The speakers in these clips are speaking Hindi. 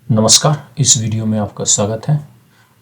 नमस्कार, इस वीडियो में आपका स्वागत है।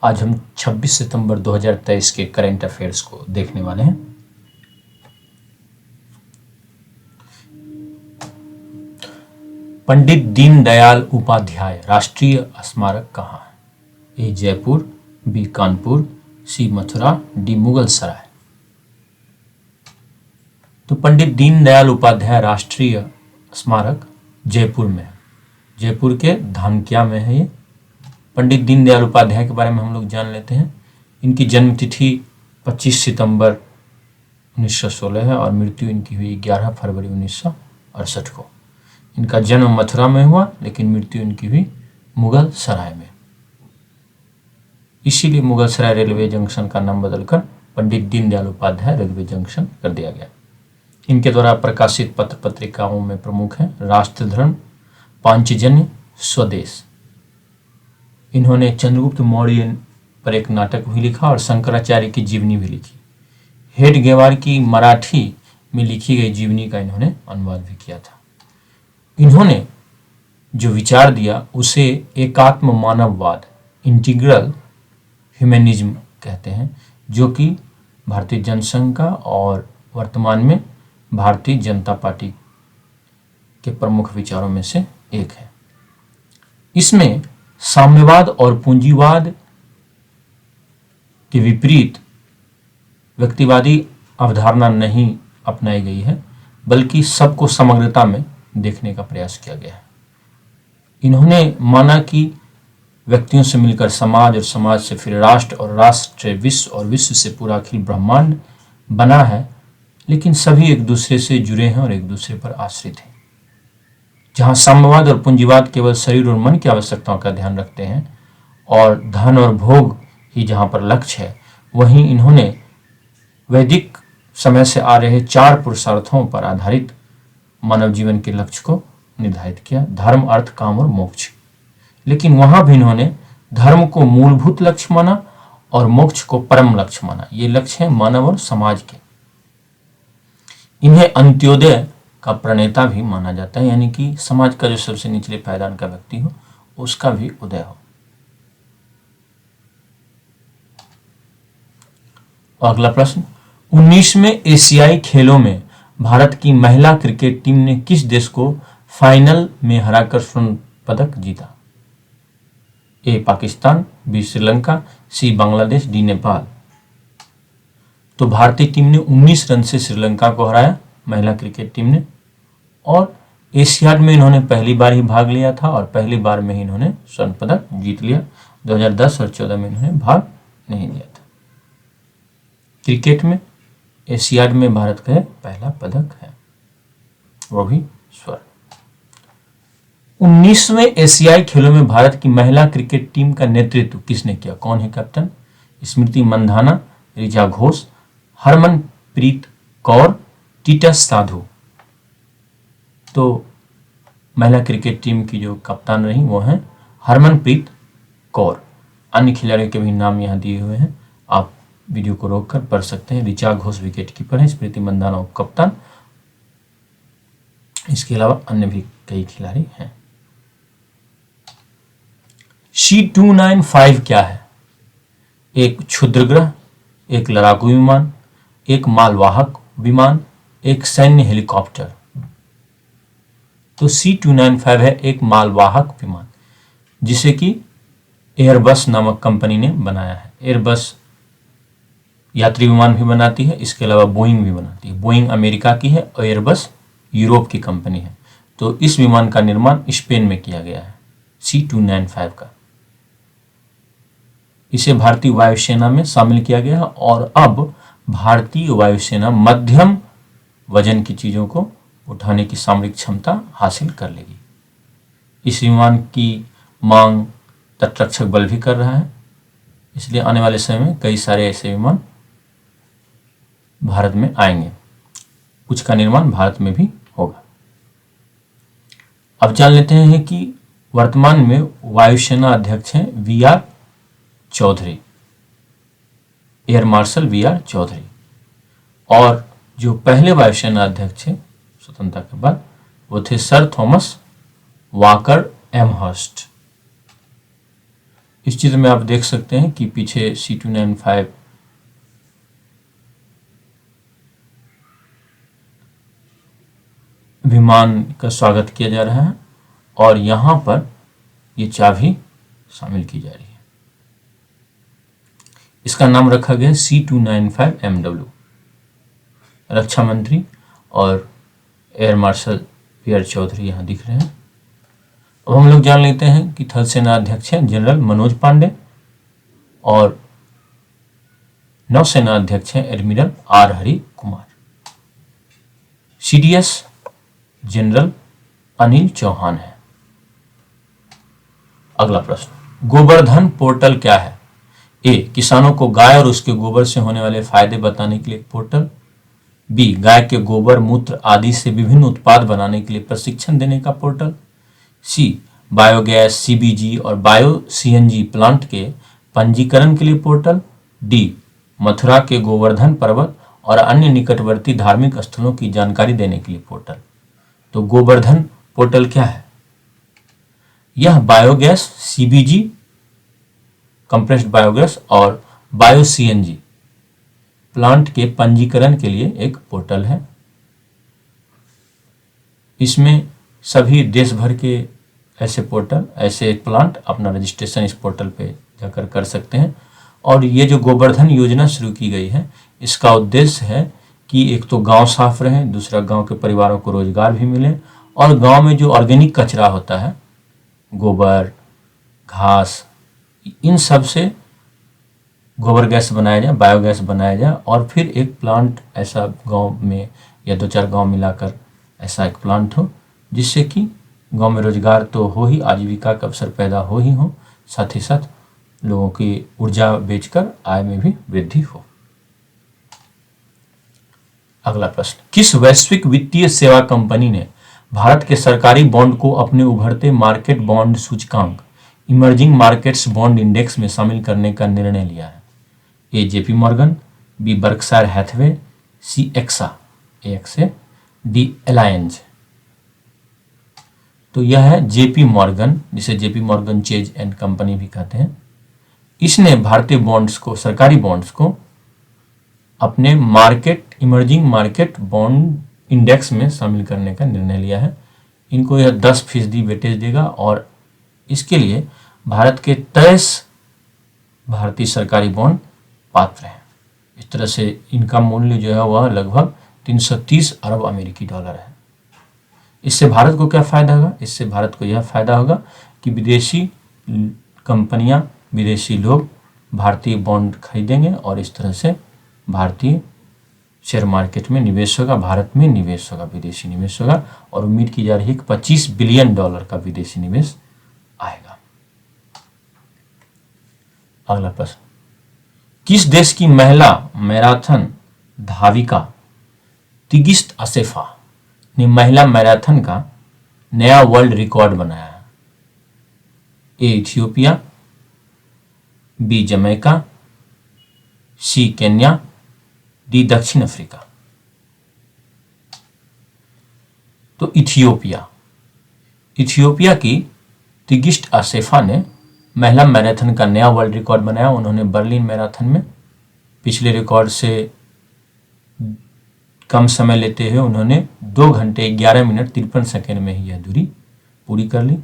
आज हम 26 सितंबर 2023 के करंट अफेयर्स को देखने वाले हैं। पंडित दीनदयाल उपाध्याय राष्ट्रीय स्मारक कहाँ है? ए जयपुर, बी कानपुर, सी मथुरा, डी मुगल सराय। तो पंडित दीनदयाल उपाध्याय राष्ट्रीय स्मारक जयपुर में है। जयपुर के धानक्या में है ये। पंडित दीनदयाल उपाध्याय के बारे में हम लोग जान लेते हैं। इनकी जन्म तिथि 25 सितंबर 1916 है और मृत्यु इनकी हुई 11 फरवरी 1968 को। इनका जन्म मथुरा में हुआ लेकिन मृत्यु इनकी हुई मुगल सराय में। इसीलिए मुगल सराय रेलवे जंक्शन का नाम बदलकर पंडित दीनदयाल उपाध्याय रेलवे जंक्शन कर दिया गया। इनके द्वारा प्रकाशित पत्र पत्रिकाओं में प्रमुख हैं राष्ट्रधर्म, पांचजन्य, स्वदेश। इन्होंने चंद्रगुप्त मौर्य पर एक नाटक भी लिखा और शंकराचार्य की जीवनी भी लिखी। हेडगेवार की मराठी में लिखी गई जीवनी का इन्होंने अनुवाद भी किया था। इन्होंने जो विचार दिया उसे एकात्म मानववाद, इंटीग्रल ह्यूमनिज्म कहते हैं, जो कि भारतीय जनसंघ का और वर्तमान में भारतीय जनता पार्टी के प्रमुख विचारों में से एक है। इसमें साम्यवाद और पूंजीवाद के विपरीत व्यक्तिवादी अवधारणा नहीं अपनाई गई है, बल्कि सबको समग्रता में देखने का प्रयास किया गया है। इन्होंने माना कि व्यक्तियों से मिलकर समाज और समाज से फिर राष्ट्र और राष्ट्र से विश्व और विश्व से पूरा अखिल ब्रह्मांड बना है, लेकिन सभी एक दूसरे से जुड़े हैं और एक दूसरे पर आश्रित हैं। जहाँ साम्यवाद और पूंजीवाद केवल शरीर और मन की आवश्यकताओं का ध्यान रखते हैं और धन और भोग ही जहाँ पर लक्ष्य है, वहीं इन्होंने वैदिक समय से आ रहे 4 पुरुषार्थों पर आधारित मानव जीवन के लक्ष्य को निर्धारित किया: धर्म, अर्थ, काम और मोक्ष। लेकिन वहाँ भी इन्होंने धर्म को मूलभूत लक्ष्य माना और मोक्ष को परम लक्ष्य माना। ये लक्ष्य है मानव और समाज के। इन्हें अंत्योदय का प्रणेता भी माना जाता है, यानी कि समाज का जो सबसे निचले पायदान का व्यक्ति हो उसका भी उदय हो। अगला प्रश्न, 19वें एशियाई खेलों में भारत की महिला क्रिकेट टीम ने किस देश को फाइनल में हराकर स्वर्ण पदक जीता? ए पाकिस्तान, बी श्रीलंका, सी बांग्लादेश, डी नेपाल। तो भारतीय टीम ने 19 रन से श्रीलंका को हराया, महिला क्रिकेट टीम ने। और एशियाड में इन्होंने पहली बार ही भाग लिया था और पहली बार में ही इन्होंने स्वर्ण पदक जीत लिया। 2010 और 14 में इन्होंने भाग नहीं लिया था। क्रिकेट में एशियाड में भारत का पहला पदक है, वो भी स्वर्ण। 19वें एशियाई खेलों में भारत की महिला क्रिकेट टीम का नेतृत्व किसने किया? कौन है कैप्टन? स्मृति मंधाना, ऋचा घोष, हरमनप्रीत कौर, टीटस साधु। तो महिला क्रिकेट टीम की जो कप्तान रही वो हैं हरमनप्रीत कौर। अन्य खिलाड़ियों के भी नाम यहाँ दिए हुए हैं, आप वीडियो को रोककर पढ़ सकते हैं। ऋचा घोष विकेट कीपर है, स्मृति मंधाना कप्तान। इसके अलावा अन्य भी कई खिलाड़ी हैं। C-295 क्या है? एक क्षुद्रग्रह, एक लड़ाकू विमान, एक मालवाहक विमान, एक सैन्य हेलीकॉप्टर। तो C-295 है एक मालवाहक विमान जिसे कि एयरबस नामक कंपनी ने बनाया है। एयरबस यात्री विमान भी बनाती है, इसके अलावा बोइंग भी बनाती है। बोइंग अमेरिका की है और एयरबस यूरोप की कंपनी है। तो इस विमान का निर्माण स्पेन में किया गया है, C-295 का। इसे भारतीय वायुसेना में शामिल किया गया और अब भारतीय वायुसेना मध्यम वजन की चीज़ों को उठाने की सामरिक क्षमता हासिल कर लेगी। इस विमान की मांग तटरक्षक बल भी कर रहा है, इसलिए आने वाले समय में कई सारे ऐसे विमान भारत में आएंगे। कुछ का निर्माण भारत में भी होगा। अब जान लेते हैं कि वर्तमान में वायुसेना अध्यक्ष हैं VR Chaudhari, air marshal VR Chaudhari. और जो पहले वायुसेना अध्यक्ष हैं स्वतंत्रता के बाद वो थे सर थॉमस वाकर एमहर्स्ट। इस चित्र में आप देख सकते हैं कि पीछे C295 विमान का स्वागत किया जा रहा है और यहाँ पर ये चाबी शामिल की जा रही है। इसका नाम रखा गया C295MW। रक्षा मंत्री और एयर मार्शल पी.आर. चौधरी यहाँ दिख रहे हैं। अब हम लोग जान लेते हैं कि थल सेना अध्यक्ष हैं जनरल मनोज पांडे और नौसेना अध्यक्ष हैं admiral R Hari Kumar. CDS general Anil Chauhan है। अगला प्रश्न, गोवर्धन पोर्टल क्या है? ए, किसानों को गाय और उसके गोबर से होने वाले फायदे बताने के लिए एक पोर्टल। बी, गाय के गोबर मूत्र आदि से विभिन्न उत्पाद बनाने के लिए प्रशिक्षण देने का पोर्टल। सी, बायोगैस, CBG और बायो CNG प्लांट के पंजीकरण के लिए पोर्टल। डी, मथुरा के गोवर्धन पर्वत और अन्य निकटवर्ती धार्मिक स्थलों की जानकारी देने के लिए पोर्टल। तो गोवर्धन पोर्टल क्या है? यह बायोगैस, CBG कंप्रेस्ड बायोगैस और बायो CNG प्लांट के पंजीकरण के लिए एक पोर्टल है। इसमें सभी देश भर के ऐसे पोर्टल, ऐसे प्लांट अपना रजिस्ट्रेशन इस पोर्टल पे जाकर कर सकते हैं। और ये जो गोवर्धन योजना शुरू की गई है, इसका उद्देश्य है कि एक तो गांव साफ रहे, दूसरा गांव के परिवारों को रोजगार भी मिले और गांव में जो ऑर्गेनिक कचरा होता है, गोबर, घास, इन सब से गोबर गैस बनाया जाए, बायोगैस बनाया जाए और फिर एक प्लांट ऐसा गांव में या 2-4 गांव मिलाकर ऐसा एक प्लांट हो जिससे कि गांव में रोजगार तो हो ही, आजीविका का अवसर पैदा हो ही हो, साथ ही साथ लोगों की ऊर्जा बेचकर आय में भी वृद्धि हो। अगला प्रश्न, किस वैश्विक वित्तीय सेवा कंपनी ने भारत के सरकारी बॉन्ड को अपने उभरते मार्केट बॉन्ड सूचकांक इमर्जिंग मार्केट्स बॉन्ड इंडेक्स में शामिल करने का निर्णय लिया है? A, JP Morgan, B, Berkshire Hathaway, C, AXA, D, Allianz. तो यह है JP मॉर्गन, जिसे JP Morgan Chase and company भी कहते हैं। इसने भारतीय बॉन्ड्स को, सरकारी बॉन्ड्स को अपने इमर्जिंग मार्केट बॉन्ड इंडेक्स में शामिल करने का निर्णय लिया है। इनको यह 10% वेटेज देगा और इसके लिए भारत के 23 भारतीय सरकारी बॉन्ड पात्र हैं। इस तरह से इनका मूल्य जो है वह लगभग 330 अरब अमेरिकी डॉलर है। इससे भारत को क्या फायदा होगा? इससे भारत को यह फायदा होगा कि विदेशी कंपनियां, विदेशी लोग भारतीय बॉन्ड खरीदेंगे और इस तरह से भारतीय शेयर मार्केट में निवेश होगा, भारत में निवेश होगा, विदेशी निवेश होगा और उम्मीद की जा रही है कि $25 बिलियन का विदेशी निवेश आएगा। अगला प्रश्न, किस देश की महिला मैराथन धाविका तिगिस्त असेफा ने महिला मैराथन का नया वर्ल्ड रिकॉर्ड बनाया है? ए, इथियोपिया, बी, जमैका, सी, केन्या, डी, दक्षिण अफ्रीका। तो इथियोपिया की तिगिस्त असेफा ने महिला मैराथन का नया वर्ल्ड रिकॉर्ड बनाया। उन्होंने बर्लिन मैराथन में पिछले रिकॉर्ड से कम समय लेते हुए उन्होंने 2 घंटे 11 मिनट 53 सेकेंड में ही यह दूरी पूरी कर ली।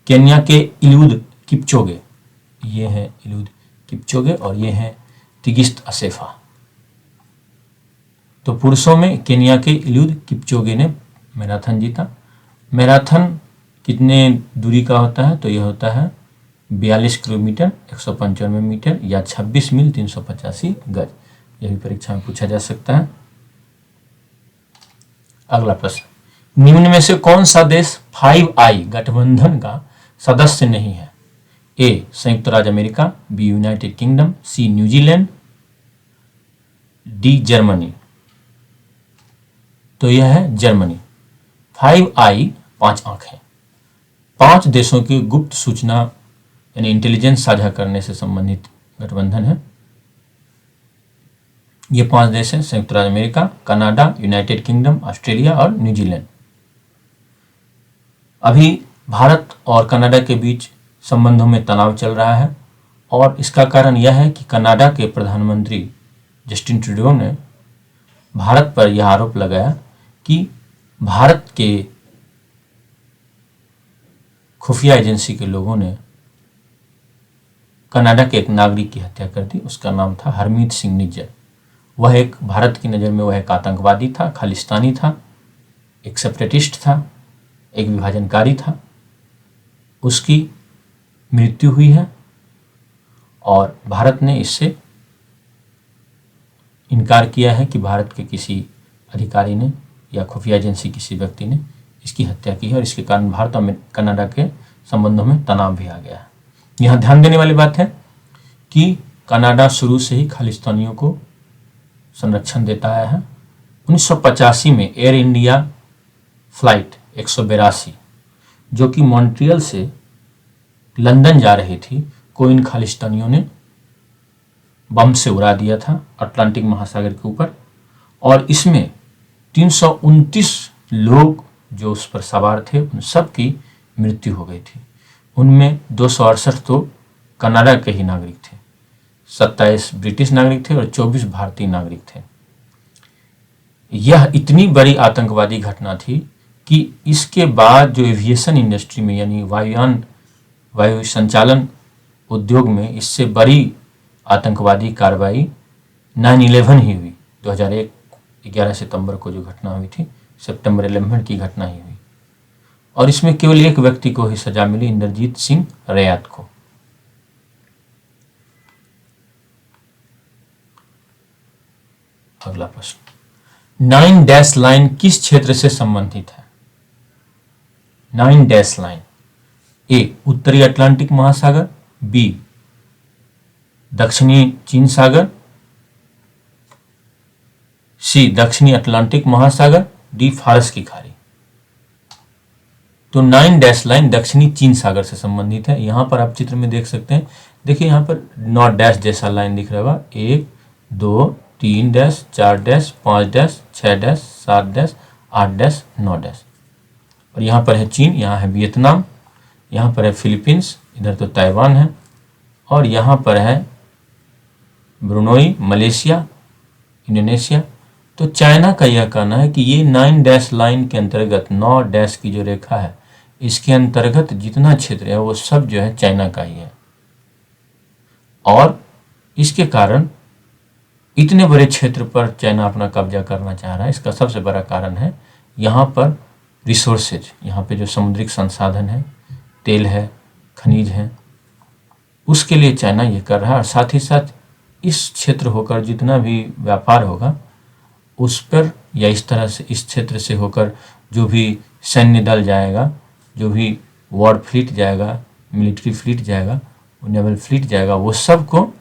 केन्या के इलूद किपचोगे, ये हैं इलूद किपचोगे और ये हैं तिगिस्त असेफा। तो पुरुषों में केन्या के इलूद किपचोगे ने मैराथन जीता। मैराथन कितने दूरी का होता है? तो यह होता है 42 किलोमीटर 195 मीटर या 26 मील 385 गज। यह भी परीक्षा में पूछा जा सकता है। अगला प्रश्न, निम्न में से कौन सा देश 5I गठबंधन का सदस्य नहीं है? ए, संयुक्त राज्य अमेरिका, बी, यूनाइटेड किंगडम, सी, न्यूजीलैंड, डी, जर्मनी। तो यह है जर्मनी। 5I 5 आंख है। 5 देशों की गुप्त सूचना यानी इंटेलिजेंस साझा करने से संबंधित गठबंधन है। ये 5 देश हैं, संयुक्त राज्य America, Canada, United kingdom, Australia और न्यूजीलैंड। अभी भारत और कनाडा के बीच संबंधों में तनाव चल रहा है और इसका कारण यह है कि कनाडा के प्रधानमंत्री जस्टिन ट्रूडो ने भारत पर यह आरोप लगाया कि भारत के खुफिया एजेंसी के लोगों ने कनाडा के एक नागरिक की हत्या कर दी। उसका नाम था हरमीत सिंह निज्जर। वह एक भारत की नज़र में वह एक आतंकवादी था, खालिस्तानी था, एक सेपरेटिस्ट था, एक विभाजनकारी था। उसकी मृत्यु हुई है और भारत ने इससे इनकार किया है कि भारत के किसी अधिकारी ने या खुफिया एजेंसी किसी व्यक्ति ने इसकी हत्या की है और इसके कारण भारत और कनाडा के संबंधों में तनाव भी आ गया है। यहाँ ध्यान देने वाली बात है कि कनाडा शुरू से ही खालिस्तानियों को संरक्षण देता आया है। 1985 में एयर इंडिया फ्लाइट 182 जो कि मॉन्ट्रियल से लंदन जा रही थी को इन खालिस्तानियों ने बम से उड़ा दिया था अटलांटिक महासागर के ऊपर और इसमें 329 लोग जो उस पर सवार थे उन सब की मृत्यु हो गई थी। उनमें 268 तो कनाडा के ही नागरिक थे, 27 ब्रिटिश नागरिक थे और 24 भारतीय नागरिक थे। यह इतनी बड़ी आतंकवादी घटना थी कि इसके बाद जो एविएशन इंडस्ट्री में यानी वायु संचालन उद्योग में इससे बड़ी आतंकवादी कार्रवाई 9/11 ही हुई। 2001 11 सितंबर को जो घटना हुई थी, सितंबर 11 की घटना ही हुई और इसमें केवल एक व्यक्ति को ही सजा मिली, इंद्रजीत सिंह रैयात को। अगला प्रश्न, 9 डैश लाइन किस क्षेत्र से संबंधित है? 9 डैश लाइन, ए उत्तरी अटलांटिक महासागर, बी दक्षिणी चीन सागर, सी दक्षिणी अटलांटिक महासागर, डी फारस की खाड़ी। तो 9 डैश लाइन दक्षिणी चीन सागर से संबंधित है। यहां पर आप चित्र में देख सकते हैं, देखिए यहां पर 9 डैश जैसा लाइन दिख रहा है, 1 2 3 dash 4 dash 5 dash 6 dash 7 dash 8 dash 9 dash और यहाँ पर है चीन, यहाँ है वियतनाम, यहाँ पर है फिलीपींस, इधर तो ताइवान है और यहाँ पर है ब्रुनोई, मलेशिया, इंडोनेशिया। तो चाइना का यह कहना है कि ये 9 डैश लाइन के अंतर्गत 9 डैश की जो रेखा है इसके अंतर्गत जितना क्षेत्र है वो सब जो है चाइना का ही है और इसके कारण इतने बड़े क्षेत्र पर चाइना अपना कब्जा करना चाह रहा है। इसका सबसे बड़ा कारण है यहाँ पर रिसोर्सेज, यहाँ पे जो समुद्रिक संसाधन है, तेल है, खनिज है, उसके लिए चाइना ये कर रहा है और साथ ही साथ इस क्षेत्र होकर जितना भी व्यापार होगा उस पर या इस तरह से इस क्षेत्र से होकर जो भी सैन्य दल जाएगा, जो भी वॉर फ्लीट जाएगा, मिलिट्री फ्लीट जाएगा, नेवल फ्लीट जाएगा, वो सब को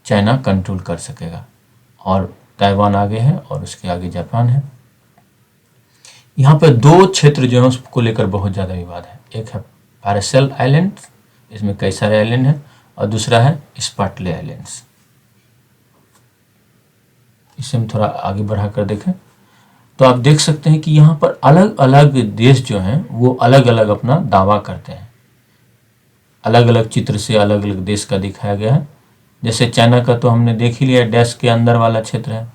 चाइना कंट्रोल कर सकेगा और ताइवान आगे है और उसके आगे जापान है। यहाँ पर 2 क्षेत्र जो है उसको लेकर बहुत ज़्यादा विवाद है। एक है पैरासेल आइलैंड, इसमें कई सारे आइलैंड हैं और दूसरा है स्पार्टले आइलैंड्स। इसे हम थोड़ा आगे बढ़ा कर देखें तो आप देख सकते हैं कि यहाँ पर अलग अलग देश जो हैं वो अलग अलग अपना दावा करते हैं। अलग अलग चित्र से अलग अलग देश का दिखाया गया है। जैसे चाइना का तो हमने देख ही लिया, डैश के अंदर वाला क्षेत्र है,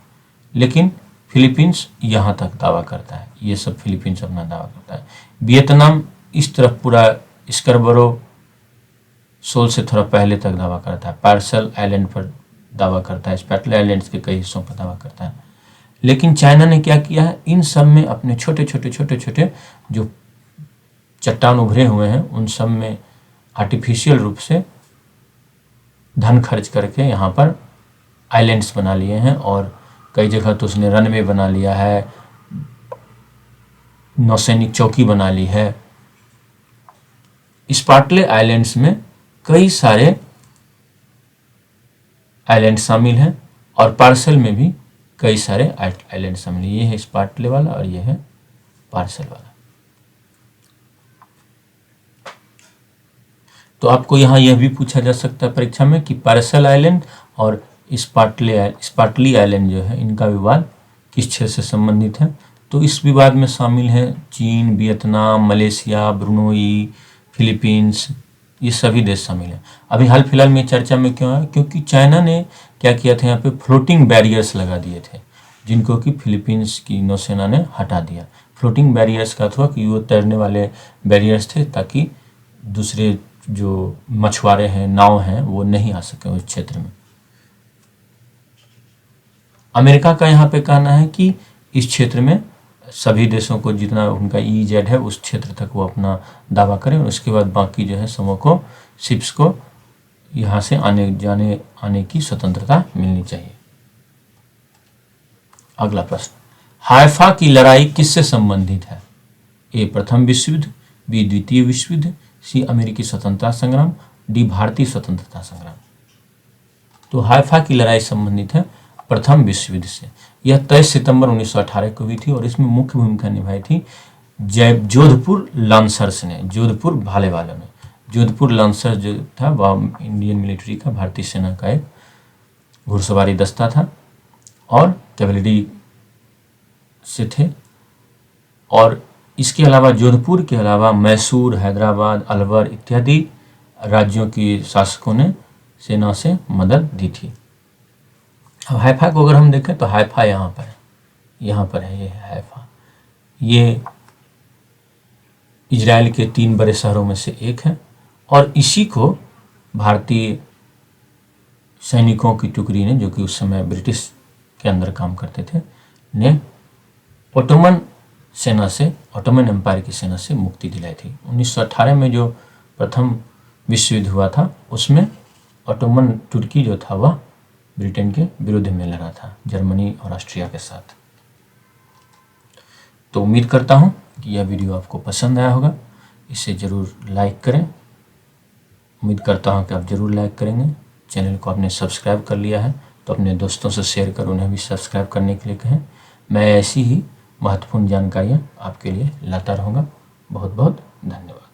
लेकिन फिलीपींस यहाँ तक दावा करता है, ये सब फिलीपींस अपना दावा करता है। वियतनाम इस तरफ पूरा स्कर्बरो सोल से थोड़ा पहले तक दावा करता है, पार्सल आइलैंड पर दावा करता है, स्पैटले आइलैंड्स के कई हिस्सों पर दावा करता है। लेकिन चाइना ने क्या किया है, इन सब में अपने छोटे छोटे जो चट्टान उभरे हुए हैं उन सब में आर्टिफिशियल रूप से धन खर्च करके यहाँ पर आइलैंड्स बना लिए हैं और कई जगह तो उसने रनवे बना लिया है, नौसैनिक चौकी बना ली है। स्पार्टले आइलैंड्स में कई सारे आइलैंड शामिल हैं और पार्सल में भी कई सारे आइलैंड शामिल हैं। ये है स्पार्टले वाला और ये है पार्सल वाला। तो आपको यहाँ यह भी पूछा जा सकता है परीक्षा में कि पार्सल आइलैंड और स्पार्टली आइलैंड जो है इनका विवाद किस क्षेत्र से संबंधित है। तो इस विवाद में शामिल हैं चीन, वियतनाम, मलेशिया, ब्रुनोई, फिलीपींस, ये सभी देश शामिल हैं। अभी हाल फिलहाल में चर्चा में क्यों है? क्योंकि चाइना ने क्या किया था, यहाँ पे फ्लोटिंग बैरियर्स लगा दिए थे, जिनको कि फिलीपींस की नौसेना ने हटा दिया। फ्लोटिंग बैरियर्स का था कि वो तैरने वाले बैरियर्स थे, ताकि दूसरे जो मछुआरे हैं, नाव हैं, वो नहीं आ सके उस क्षेत्र में। अमेरिका का यहाँ पे कहना है कि इस क्षेत्र में सभी देशों को जितना उनका EEZ है उस क्षेत्र तक वो अपना दावा करें, और उसके बाद बाकी जो है समूह को, शिप्स को यहाँ से आने की स्वतंत्रता मिलनी चाहिए। अगला प्रश्न, हाइफा की लड़ाई किससे संबंधित है? ए प्रथम विश्व युद्ध, बी द्वितीय विश्व युद्ध, सी अमेरिकी स्वतंत्रता संग्राम, डी भारतीय स्वतंत्रता संग्राम। तो हाइफा की लड़ाई संबंधित है प्रथम विश्व युद्ध से। यह 23 सितंबर 1918 को हुई थी और इसमें मुख्य भूमिका निभाई थी जोधपुर लांसर्स ने, जोधपुर भाले वालों ने। जोधपुर लांसर्स जो था वह इंडियन मिलिट्री का, भारतीय सेना का एक घुड़सवारी दस्ता था और कैवलरी से थे। और इसके अलावा जोधपुर के अलावा मैसूर, हैदराबाद, अलवर इत्यादि राज्यों के शासकों ने सेना से मदद दी थी। अब हाइफा को अगर हम देखें तो हाइफा यहाँ पर है, ये हाइफा। ये इजराइल के 3 बड़े शहरों में से एक है और इसी को भारतीय सैनिकों की टुकड़ी ने, जो कि उस समय ब्रिटिश के अंदर काम करते थे, ने ओटोमन एम्पायर की सेना से मुक्ति दिलाई थी। 1918 में जो प्रथम विश्व युद्ध हुआ था उसमें ओटोमन तुर्की जो था वह ब्रिटेन के विरुद्ध में लड़ा था, जर्मनी और ऑस्ट्रिया के साथ। तो उम्मीद करता हूँ कि यह वीडियो आपको पसंद आया होगा। इसे ज़रूर लाइक करें। उम्मीद करता हूँ कि आप ज़रूर लाइक करेंगे। चैनल को आपने सब्सक्राइब कर लिया है तो अपने दोस्तों से शेयर कर उन्हें भी सब्सक्राइब करने के लिए कहें। मैं ऐसी ही महत्वपूर्ण जानकारियाँ आपके लिए लाता रहूँगा। बहुत बहुत धन्यवाद।